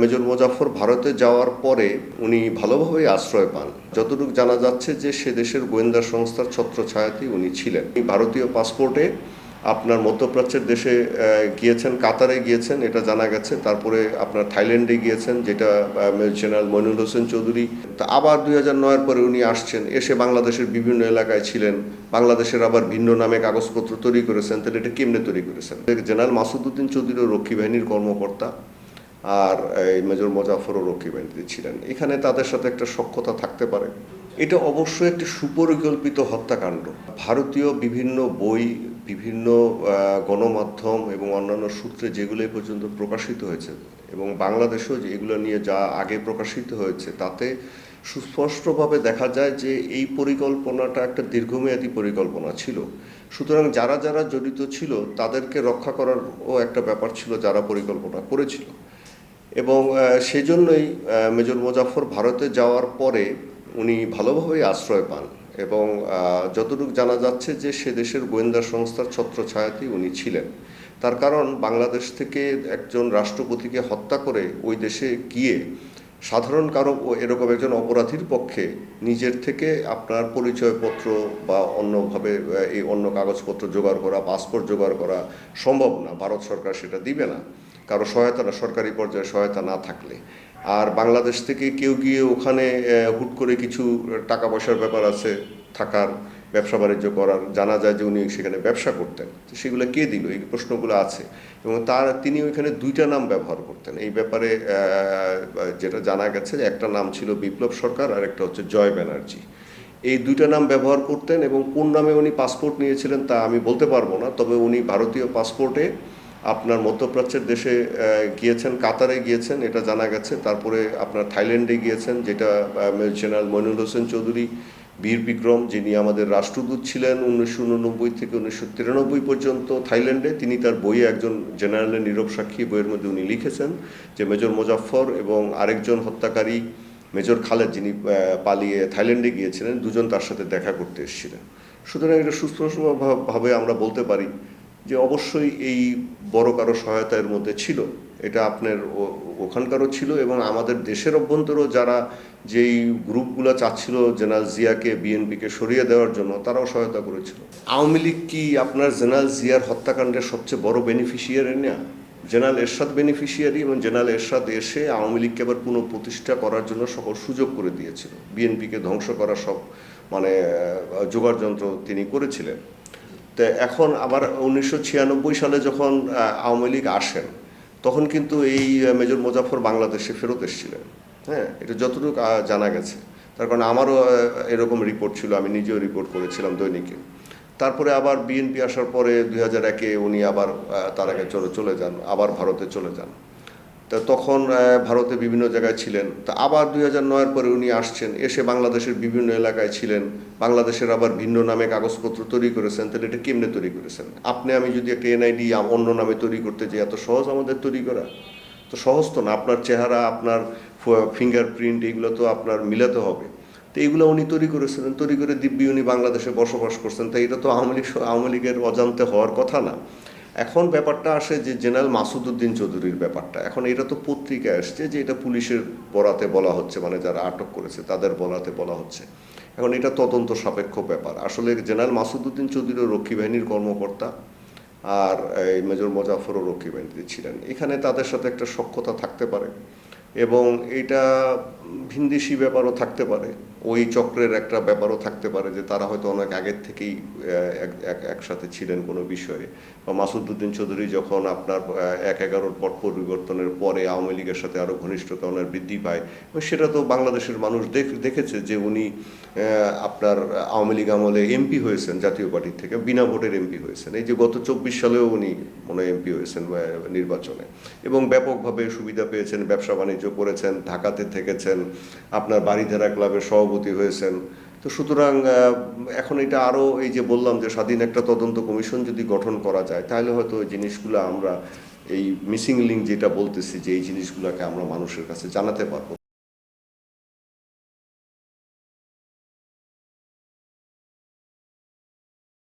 Major Mozaffar ভারতে যাওয়ার পরে উনি ভালোভাবেই আশ্রয় পান। যতটুকু জানা যাচ্ছে যে সে দেশের গোয়েন্দা সংস্থার ছত্রছায়াতেই উনি ছিলেন। ভারতীয় পাসপোর্টে আপনার মধ্যপ্রাচ্যের দেশে গিয়েছেন, কাতারে গিয়েছেন, এটা জানা গেছে। তারপরে আপনার থাইল্যান্ডে গিয়েছেন, যেটা জেনারেল মইনুল হোসেন চৌধুরী। তা আবার 2009-এর পরে উনি আসছেন, এসে বাংলাদেশের বিভিন্ন এলাকায় ছিলেন। বাংলাদেশের আবার ভিন্ন নামে কাগজপত্র তৈরি করেছেন। তাহলে এটা কেমনে তৈরি করেছেন? জেনারেল মাসুদউদ্দিন চৌধুরীও রক্ষী বাহিনীর কর্মকর্তা, আর এই মেজর মোজাফফরও রক্ষী বাহিনীতে ছিলেন। এখানে তাদের সাথে একটা সখ্যতা থাকতে পারে। এটা অবশ্যই একটি সুপরিকল্পিত হত্যাকাণ্ড। ভারতীয় বিভিন্ন বই, বিভিন্ন গণমাধ্যম এবং অন্যান্য সূত্রে যেগুলো এই পর্যন্ত প্রকাশিত হয়েছে, এবং বাংলাদেশেও এগুলো নিয়ে যা আগে প্রকাশিত হয়েছে, তাতে সুস্পষ্টভাবে দেখা যায় যে এই পরিকল্পনাটা একটা দীর্ঘমেয়াদী পরিকল্পনা ছিল। সুতরাং যারা যারা জড়িত ছিল তাদেরকে রক্ষা করারও একটা ব্যাপার ছিল, যারা পরিকল্পনা করেছিল। এবং সেজন্যই মেজর মোজাফফর ভারতে যাওয়ার পরে উনি ভালোভাবেই আশ্রয় পান। এবং যতটুকু জানা যাচ্ছে যে সে দেশের গোয়েন্দা সংস্থার ছত্রছায়াতেই উনি ছিলেন। তার কারণ, বাংলাদেশ থেকে একজন রাষ্ট্রপতিকে হত্যা করে ওই দেশে গিয়ে সাধারণ কারো এরকম একজন অপরাধীর পক্ষে নিজের থেকে আপনার পরিচয়পত্র বা অন্যভাবে এই অন্য কাগজপত্র জোগাড় করা, পাসপোর্ট জোগাড় করা সম্ভব না। ভারত সরকার সেটা দিবে না, কারো সহায়তা না, সরকারি পর্যায়ে সহায়তা না থাকলে। আর বাংলাদেশ থেকে কেউ গিয়ে ওখানে হুট করে কিছু টাকা পয়সার ব্যাপার আছে, থাকার, ব্যবসা বাণিজ্য করার, জানা যায় যে উনি সেখানে ব্যবসা করতেন, তো সেগুলো কে দিল, এই প্রশ্নগুলো আছে। এবং তিনি ওইখানে দুইটা নাম ব্যবহার করতেন এই ব্যাপারে। যেটা জানা গেছে, একটা নাম ছিল বিপ্লব সরকার আর একটা হচ্ছে জয় ব্যানার্জি। এই দুইটা নাম ব্যবহার করতেন, এবং কোন নামে উনি পাসপোর্ট নিয়েছিলেন তা আমি বলতে পারবো না। তবে উনি ভারতীয় পাসপোর্টে আপনার মধ্যপ্রাচ্যের দেশে গিয়েছেন, কাতারে গিয়েছেন, এটা জানা গেছে। তারপরে আপনার থাইল্যান্ডে গিয়েছেন, যেটা জেনারেল মইনুল হোসেন চৌধুরী বীর বিক্রম, যিনি আমাদের রাষ্ট্রদূত ছিলেন 1989 থেকে 1993 পর্যন্ত থাইল্যান্ডে। তিনি তার বইয়ে একজন জেনারেলের নীরব সাক্ষী বইয়ের মধ্যে উনি লিখেছেন যে মেজর মোজাফফর এবং আরেকজন হত্যাকারী মেজর খালেদ, যিনি পালিয়ে থাইল্যান্ডে গিয়েছিলেন, দুজন তার সাথে দেখা করতে এসেছিলেন। সুতরাং এটা সুস্পষ্টভাবে আমরা বলতে পারি যে অবশ্যই এই বড় কারো সহায়তা এর মধ্যে ছিল। এটা আপনার ওখানকারও ছিল, এবং আমাদের দেশের অভ্যন্তরেও যারা যেই গ্রুপগুলো চাচ্ছিল জেনারেল জিয়াকে, বিএনপিকে সরিয়ে দেওয়ার জন্য, তারাও সহায়তা করেছিল। আওয়ামী লীগ কি আপনার জেনারেল জিয়ার হত্যাকাণ্ডের সবচেয়ে বড় বেনিফিশিয়ারি না? জেনারেল এরশাদ বেনিফিশিয়ারি, এবং জেনারেল এরশাদ এসে আওয়ামী লীগকে আবার পুনঃপ্রতিষ্ঠা করার জন্য সকল সুযোগ করে দিয়েছিল। বিএনপিকে ধ্বংস করার সব জোগাড় যন্ত্র তিনি করেছিলেন। তো এখন আবার 1996 সালে যখন আওয়ামী লীগ আসেন, তখন কিন্তু এই মেজর মোজাফফর বাংলাদেশে ফেরত এসেছিলেন। হ্যাঁ, এটা যতটুকু জানা গেছে। তার কারণ আমারও এরকম রিপোর্ট ছিল, আমি নিজেও রিপোর্ট করেছিলাম দৈনিকে। তারপরে আবার বিএনপি আসার পরে 2001-এ উনি আবার তার আগে চলে যান, আবার ভারতে চলে যান। তা তখন ভারতে বিভিন্ন জায়গায় ছিলেন। তা আবার 2009-এর পরে উনি আসছেন, এসে বাংলাদেশের বিভিন্ন এলাকায় ছিলেন। বাংলাদেশের আবার ভিন্ন নামে কাগজপত্র তৈরি করেছেন। তাহলে এটা কেমনে তৈরি করেছেন? আপনি আমি যদি একটা এনআইডি অন্য নামে তৈরি করতে যাই, এত সহজ আমাদের তৈরি করা? তো সহজ তো না। আপনার চেহারা, আপনার ফিঙ্গারপ্রিন্ট, এগুলো তো আপনার মিলাতে হবে। তো এইগুলো উনি তৈরি করেছিলেন, তৈরি করে দিব্যি উনি বাংলাদেশে বসবাস করছেন। তাই এটা তো আওয়ামী লীগের অজান্তে হওয়ার কথা না। এখন ব্যাপারটা আসে যে জেনারেল মাসুদউদ্দিন চৌধুরীর ব্যাপারটা। এখন এটা তো পত্রিকায় আসছে যে এটা পুলিশের বরাতে বলা হচ্ছে, মানে যারা আটক করেছে তাদের বলাতে বলা হচ্ছে। এখন এটা তদন্ত সাপেক্ষ ব্যাপার। আসলে জেনারেল মাসুদউদ্দিন চৌধুরীও রক্ষী বাহিনীর কর্মকর্তা, আর এই মেজর মোজাফফরও রক্ষী বাহিনীতে ছিলেন। এখানে তাদের সাথে একটা সখ্যতা থাকতে পারে, এবং এটা ভিনদেশি ব্যাপারও থাকতে পারে। ওই চক্রের একটা ব্যাপারও থাকতে পারে যে তারা হয়তো অনেক আগের থেকেই একসাথে ছিলেন কোনো বিষয়ে। বা মাসুদউদ্দিন চৌধুরী যখন আপনার 1/11-র পট পরিবর্তনের পরে আওয়ামী লীগের সাথে আরও ঘনিষ্ঠতা ওনার বৃদ্ধি পায়, সেটা তো বাংলাদেশের মানুষ দেখেছে যে উনি আপনার আওয়ামী লীগ আমলে এমপি হয়েছেন, জাতীয় পার্টির থেকে বিনা ভোটের এমপি হয়েছেন। এই যে গত 24 সালেও উনি মনে এমপি হয়েছেন নির্বাচনে, এবং ব্যাপকভাবে সুবিধা পেয়েছেন, ব্যবসা বাণিজ্য করেছেন, ঢাকাতে থেকেছেন, আপনার বাড়িধারা ক্লাবের সভাপতি হয়েছেন। তো সুতরাং এখন এটা আরও, এই যে বললাম যে স্বাধীন একটা তদন্ত কমিশন যদি গঠন করা যায়, তাহলে হয়তো এই জিনিসগুলো আমরা, এই মিসিং লিঙ্ক যেটা বলতেছি, যে এই জিনিসগুলোকে আমরা মানুষের কাছে জানাতে পারবো।